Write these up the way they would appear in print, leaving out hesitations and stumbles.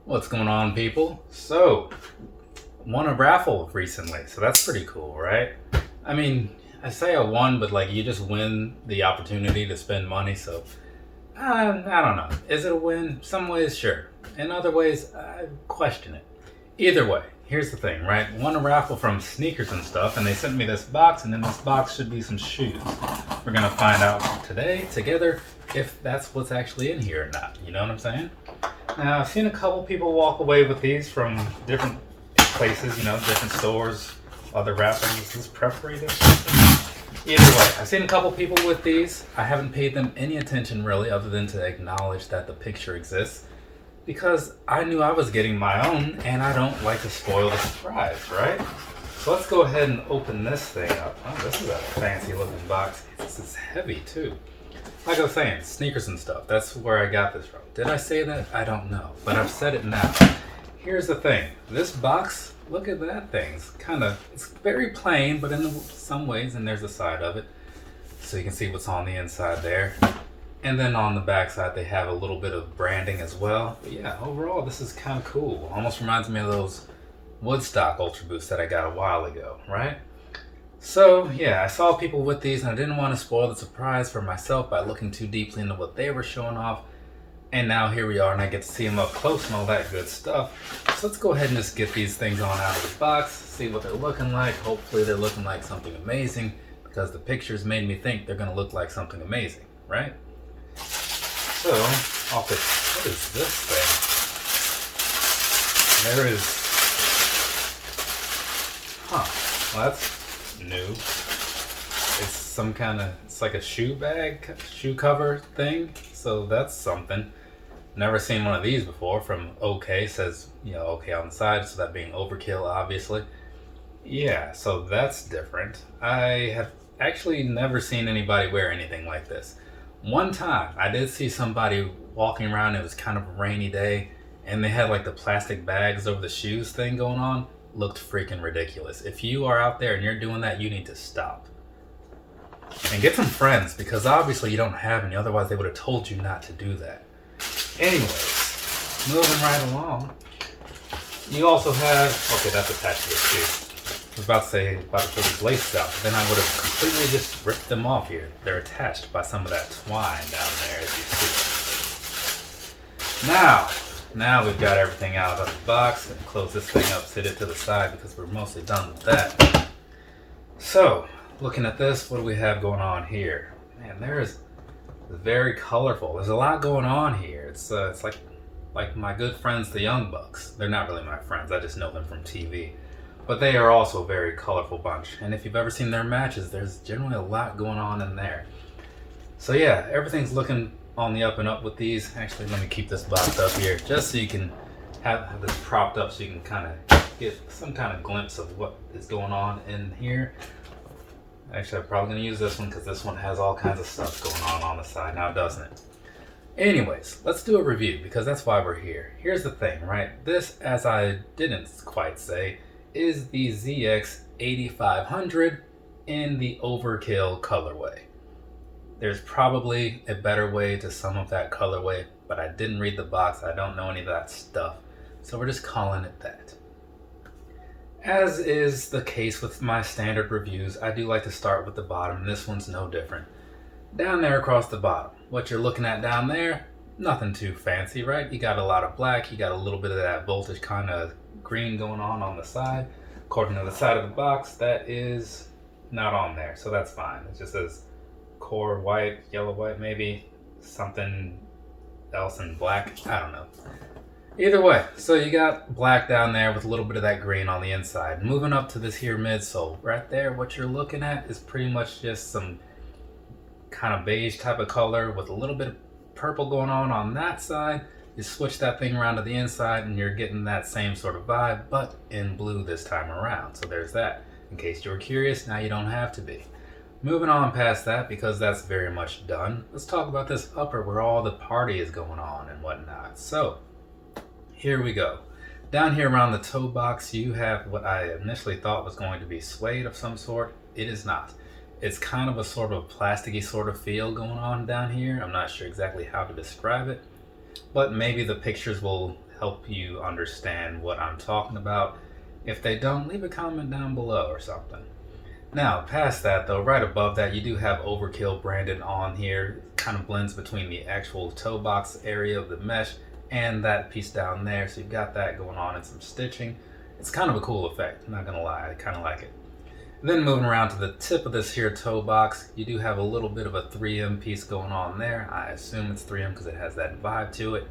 What's going on, people? So, won a raffle recently, so that's pretty cool, right? I mean, I say I won, but like you just win the opportunity to spend money, so I don't know. Is it a win? Some ways, sure. In other ways, I question it. Either way, here's the thing, right? Won a raffle from Sneakers and Stuff, and they sent me this box, and in this box should be some shoes. We're gonna find out today, together, if that's what's actually in here or not. You know what I'm saying? Now, I've seen a couple people walk away with these from different places, different stores, other wrappers. Is this perforated? Either way, I've seen a couple people with these. I haven't paid them any attention really, other than to acknowledge that the picture exists, because I knew I was getting my own, and I don't like to spoil the surprise, right? So let's go ahead and open this thing up. Oh, this is a fancy looking box. This is heavy too. Like I was saying, Sneakers and Stuff. That's where I got this from. Did I say that? I don't know, but I've said it now. Here's the thing. This box, look at that thing. It's very plain, but in some ways, and there's the side of it, so you can see what's on the inside there. And then on the back side, they have a little bit of branding as well. But yeah, overall, this is kind of cool. Almost reminds me of those Woodstock Ultra Boosts that I got a while ago, right? So yeah, I saw people with these, and I didn't want to spoil the surprise for myself by looking too deeply into what they were showing off. And now here we are, and I get to see them up close and all that good stuff. So let's go ahead and just get these things on out of the box, see what they're looking like. Hopefully they're looking like something amazing, because the pictures made me think they're going to look like something amazing, right? So, what is this thing? There is, well, that's new. It's like a shoe cover thing. So that's something. Never seen one of these before. From OK, says, OK on the side, so that being Overkill, obviously. Yeah, so that's different. I have actually never seen anybody wear anything like this. One time, I did see somebody walking around. It was kind of a rainy day, and they had like the plastic bags over the shoes thing going on. Looked freaking ridiculous. If you are out there and you're doing that, you need to stop. And get some friends, because obviously you don't have any, otherwise they would have told you not to do that. Anyways, moving right along. You also have, okay, that's attached to the shoe. I was about to pull these laces out, but then I would have completely just ripped them off here. They're attached by some of that twine down there, as you see. Now we've got everything out of the box, and close this thing up, sit it to the side, because we're mostly done with that. So, looking at this, what do we have going on here? Man, it's very colorful. There's a lot going on here. It's like my good friends, the Young Bucks. They're not really my friends. I just know them from TV. But they are also a very colorful bunch. And if you've ever seen their matches, there's generally a lot going on in there. So yeah, everything's looking on the up and up with these. Actually, let me keep this box up here, just so you can have this propped up, so you can kind of get some kind of glimpse of what is going on in here. Actually, I'm probably going to use this one, because this one has all kinds of stuff going on the side now, doesn't it? Anyways, let's do a review, because that's why we're here. Here's the thing, right? This, as I didn't quite say, is the ZX8500 in the Overkill colorway. There's probably a better way to sum up that colorway, but I didn't read the box. I don't know any of that stuff, so we're just calling it that. As is the case with my standard reviews, I do like to start with the bottom, and this one's no different. Down there across the bottom, what you're looking at down there, nothing too fancy, right? You got a lot of black, you got a little bit of that voltage kind of green going on the side. According to the side of the box, that is not on there, so that's fine. It just says core white, yellow white, maybe something else in black, I don't know. Either way, so you got black down there with a little bit of that green on the inside. Moving up to this here midsole, right there, what you're looking at is pretty much just some kind of beige type of color with a little bit of purple going on that side. You switch that thing around to the inside, and you're getting that same sort of vibe, but in blue this time around. So there's that. In case you were curious, now you don't have to be. Moving on past that, because that's very much done, let's talk about this upper where all the party is going on and whatnot. So, here we go. Down here around the toe box, you have what I initially thought was going to be suede of some sort. It is not. It's kind of a sort of plasticky sort of feel going on down here. I'm not sure exactly how to describe it, but maybe the pictures will help you understand what I'm talking about. If they don't, leave a comment down below or something. Now, past that though, right above that, you do have Overkill branded on here. It kind of blends between the actual toe box area of the mesh and that piece down there. So you've got that going on and some stitching. It's kind of a cool effect, I'm not gonna lie, I kind of like it. And then moving around to the tip of this here toe box, you do have a little bit of a 3M piece going on there. I assume it's 3M because it has that vibe to it.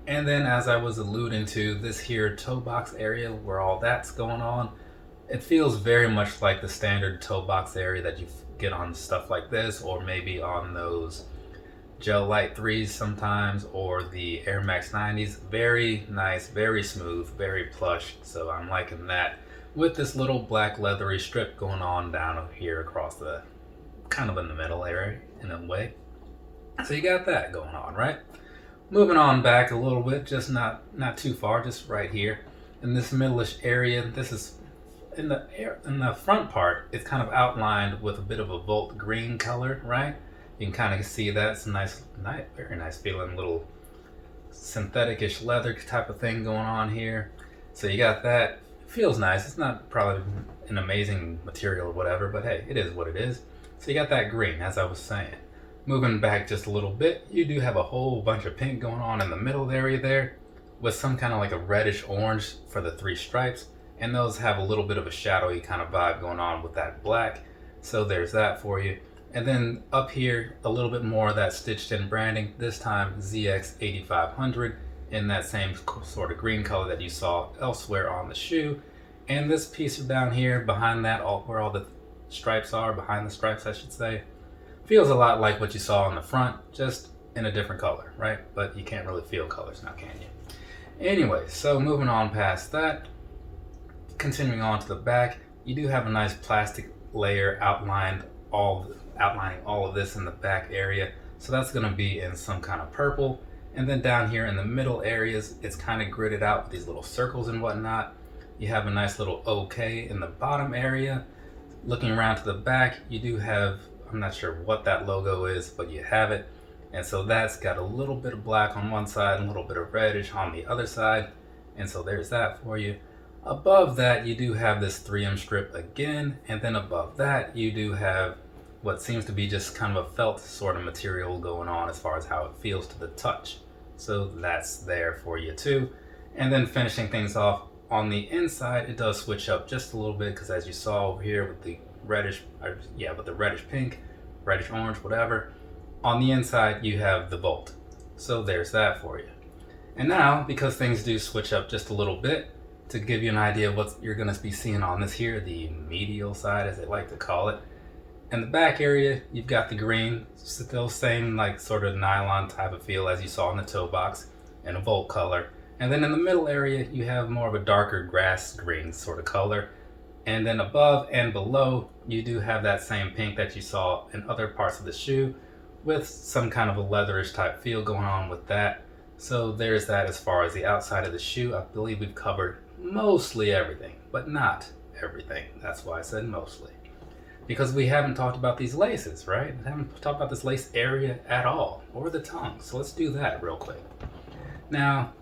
And then as I was alluding to, this here toe box area where all that's going on, it feels very much like the standard toe box area that you get on stuff like this, or maybe on those Gel Light 3s sometimes, or the Air Max 90s. Very nice, very smooth, very plush. So I'm liking that, with this little black leathery strip going on down here across the, kind of in the middle area in a way. So you got that going on, right? Moving on back a little bit, just not too far, just right here in this middle-ish area. This is in the front part, it's kind of outlined with a bit of a Volt green color, right? You can kind of see that. It's a nice, very nice feeling little synthetic-ish leather type of thing going on here. So you got that. It feels nice. It's not probably an amazing material or whatever, but hey, it is what it is. So you got that green, as I was saying. Moving back just a little bit, you do have a whole bunch of pink going on in the middle area there, with some kind of like a reddish orange for the 3 stripes. And those have a little bit of a shadowy kind of vibe going on with that black. So there's that for you. And then up here, a little bit more of that stitched in branding, this time ZX8500 in that same sort of green color that you saw elsewhere on the shoe. And this piece down here behind that, where all the stripes are, behind the stripes I should say, feels a lot like what you saw on the front, just in a different color, right? But you can't really feel colors now, can you? Anyway, so moving on past that, continuing on to the back, you do have a nice plastic layer outlining all of this in the back area. So that's going to be in some kind of purple. And then down here in the middle areas, it's kind of gridded out with these little circles and whatnot. You have a nice little OK in the bottom area. Looking around to the back, you do have, I'm not sure what that logo is, but you have it. And so that's got a little bit of black on one side and a little bit of reddish on the other side. And so there's that for you. Above that, you do have this 3M strip again, and then above that, you do have what seems to be just kind of a felt sort of material going on as far as how it feels to the touch. So that's there for you too. And then finishing things off on the inside, it does switch up just a little bit, because as you saw over here with the reddish, with the reddish pink, reddish orange, whatever, on the inside you have the Volt. So there's that for you. And now, because things do switch up just a little bit, to give you an idea of what you're going to be seeing on this here, the medial side as they like to call it. In the back area, you've got the green, still same like sort of nylon type of feel as you saw in the toe box, and a Volt color. And then in the middle area, you have more of a darker grass green sort of color. And then above and below, you do have that same pink that you saw in other parts of the shoe, with some kind of a leatherish type feel going on with that. So there's that as far as the outside of the shoe. I believe we've covered mostly everything, but not everything. That's why I said mostly. Because we haven't talked about these laces, right? We haven't talked about this lace area at all, or the tongue. So let's do that real quick. Now,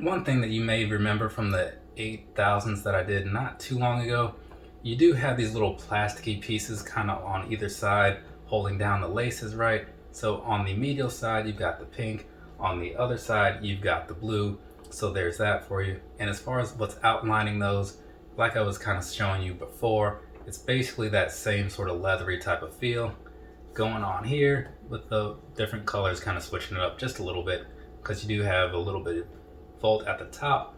one thing that you may remember from the 8000s that I did not too long ago, you do have these little plasticky pieces kind of on either side holding down the laces, right? So on the medial side, you've got the pink. On the other side, you've got the blue. So there's that for you. And as far as what's outlining those, like I was kind of showing you before, it's basically that same sort of leathery type of feel going on here, with the different colors kind of switching it up just a little bit, because you do have a little bit of Volt at the top.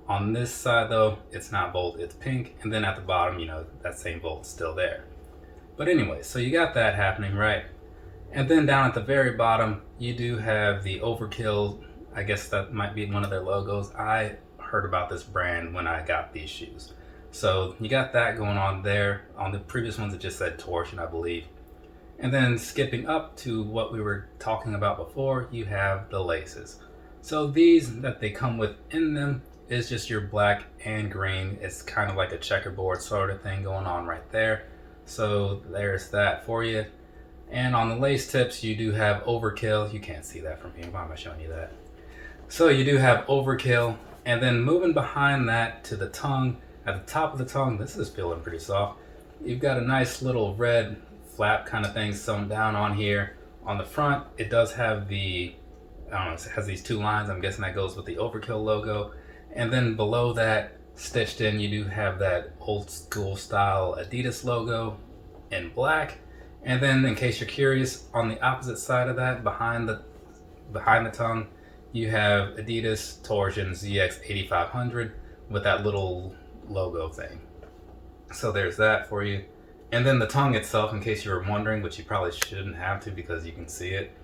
On this side though, it's not Volt, it's pink. And then at the bottom, you know, that same Volt's still there. But anyway, so you got that happening, right? And then down at the very bottom, you do have the Overkill. I guess that might be one of their logos. I heard about this brand when I got these shoes. So you got that going on there. On the previous ones, it just said Torsion, I believe. And then skipping up to what we were talking about before, you have the laces. So these that they come with in them is just your black and green. It's kind of like a checkerboard sort of thing going on right there. So there's that for you. And on the lace tips, you do have Overkill. You can't see that from here. Why am I showing you that? So you do have Overkill, and then moving behind that to the tongue, at the top of the tongue, this is feeling pretty soft. You've got a nice little red flap kind of thing sewn down on here. On the front, it does have the, I don't know, it has these two lines. I'm guessing that goes with the Overkill logo. And then below that, stitched in, you do have that old school style Adidas logo in black. And then, in case you're curious, on the opposite side of that, behind the tongue, you have Adidas Torsion ZX 8500 with that little logo thing. So there's that for you. And then the tongue itself, in case you were wondering, which you probably shouldn't have to because you can see it,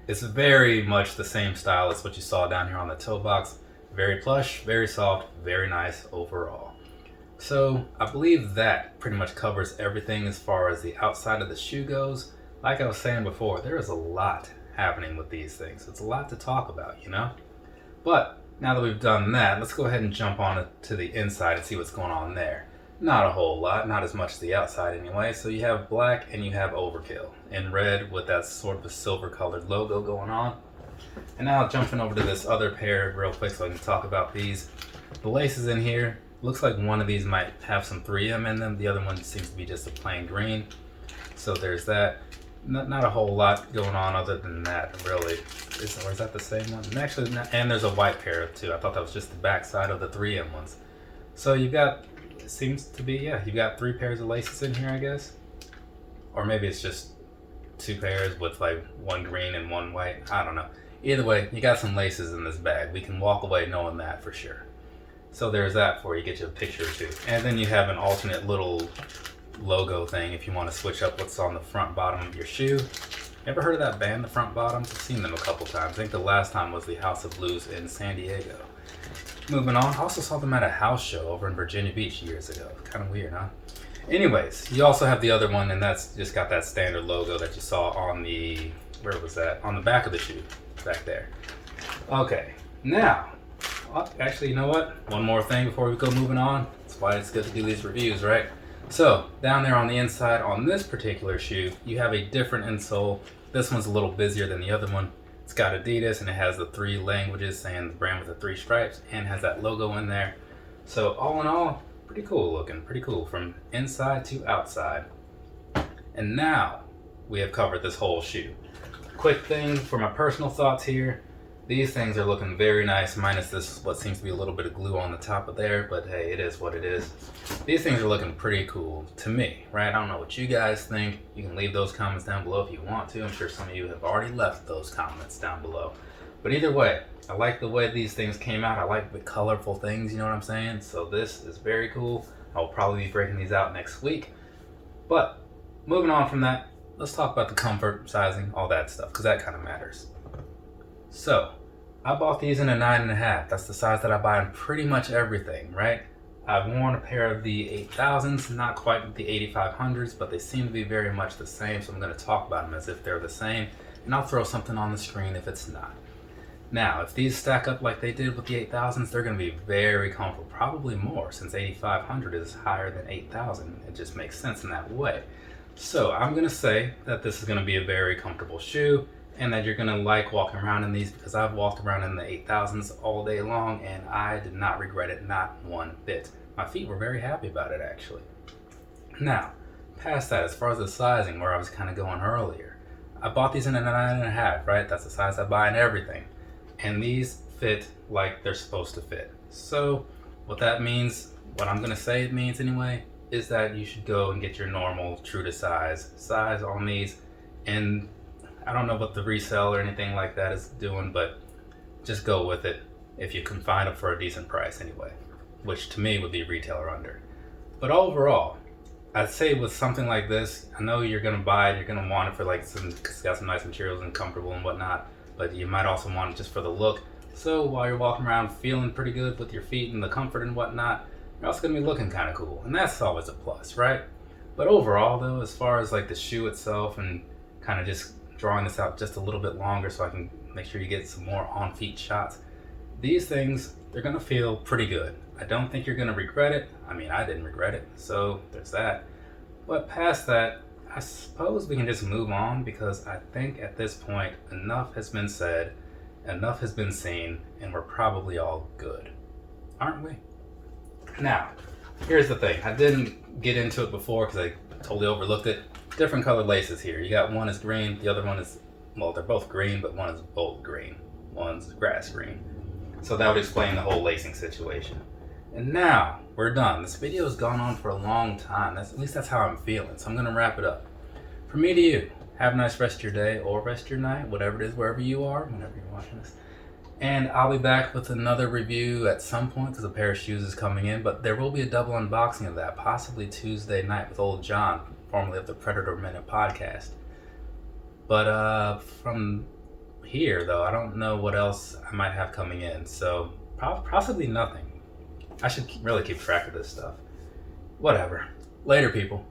it's very much the same style as what you saw down here on the toe box. Very plush, very soft, very nice overall. So I believe that pretty much covers everything as far as the outside of the shoe goes. Like I was saying before, there is a lot happening with these things. It's a lot to talk about, you know? But now that we've done that, let's go ahead and jump on to the inside and see what's going on there. Not a whole lot, not as much as the outside anyway. So you have black and you have Overkill in red with that sort of a silver colored logo going on. And now jumping over to this other pair real quick so I can talk about these. The laces in here, looks like one of these might have some 3M in them. The other one seems to be just a plain green. So there's that. Not a whole lot going on other than that, really. Or is that the same one? And actually, and there's a white pair too. I thought that was just the back side of the 3M ones. So you've got, it seems to be, yeah, you've got 3 pairs of laces in here, I guess. Or maybe it's just 2 pairs with like 1 green and 1 white. I don't know. Either way, you got some laces in this bag. We can walk away knowing that for sure. So there's that for you. Get you a picture or two. And then you have an alternate little logo thing if you want to switch up what's on the front bottom of your shoe. Ever heard of that band, the Front Bottoms? I've seen them a couple times. I think the last time was the House of Blues in San Diego. Moving on, I also saw them at a house show over in Virginia Beach years ago. Kind of weird, huh? Anyways, you also have the other one, and that's just got that standard logo that you saw on the, where was that? On the back of the shoe, back there. Okay, now, actually, you know what? One more thing before we go moving on. That's why it's good to do these reviews, right? So, down there on the inside, on this particular shoe, you have a different insole. This one's a little busier than the other one. It's got Adidas, and it has the 3 languages and the brand with the 3 stripes, and has that logo in there. So, all in all, pretty cool looking, pretty cool from inside to outside. And now, we have covered this whole shoe. Quick thing for my personal thoughts here. These things are looking very nice, minus this, what seems to be a little bit of glue on the top of there, but hey, it is what it is. These things are looking pretty cool to me, right? I don't know what you guys think. You can leave those comments down below if you want to. I'm sure some of you have already left those comments down below. But either way, I like the way these things came out. I like the colorful things, you know what I'm saying? So this is very cool. I'll probably be breaking these out next week. But moving on from that, let's talk about the comfort, sizing, all that stuff, because that kind of matters. So, I bought these in a 9.5. That's the size that I buy in pretty much everything, right? I've worn a pair of the 8000s, not quite the 8500s, but they seem to be very much the same, so I'm going to talk about them as if they're the same, and I'll throw something on the screen if it's not. Now, if these stack up like they did with the 8000s, they're going to be very comfortable, probably more, since 8500 is higher than 8000. It just makes sense in that way. So, I'm going to say that this is going to be a very comfortable shoe, and that you're gonna like walking around in these, because I've walked around in the 8000s all day long and I did not regret it, not one bit. My feet were very happy about it, actually. Now, past that, as far as the sizing, where I was kind of going earlier, I bought these in a 9.5, right? That's the size I buy in everything. And these fit like they're supposed to fit. So, what that means, what I'm gonna say it means anyway, is that you should go and get your normal, true to size on these. And I don't know what the resale or anything like that is doing, but just go with it if you can find them for a decent price anyway, which to me would be retail or under. But overall, I'd say with something like this, I know you're gonna buy it, you're gonna want it for like some, cause it's got some nice materials and comfortable and whatnot, but you might also want it just for the look. So while you're walking around feeling pretty good with your feet and the comfort and whatnot, you're also gonna be looking kind of cool, and that's always a plus, right? But overall though, as far as like the shoe itself and kind of just drawing this out just a little bit longer so I can make sure you get some more on feet shots. These things, they're gonna feel pretty good. I don't think you're gonna regret it. I mean, I didn't regret it, so there's that. But past that, I suppose we can just move on, because I think at this point, enough has been said. enough has been seen, and we're probably all good, aren't we? Now, here's the thing. I didn't get into it before because I totally overlooked it. Different colored laces here. You got one is green, the other one is, well, they're both green, but one is bold green. One's grass green. So that would explain the whole lacing situation. And now, we're done. This video has gone on for a long time. At least that's how I'm feeling. So I'm going to wrap it up. From me to you, have a nice rest of your day or rest of your night, whatever it is, wherever you are, whenever you're watching this. And I'll be back with another review at some point because a pair of shoes is coming in. But there will be a double unboxing of that, possibly Tuesday night with old John, formerly of the Predator Minute podcast. But from here, though, I don't know what else I might have coming in. So possibly nothing. I should really keep track of this stuff. Whatever. Later, people.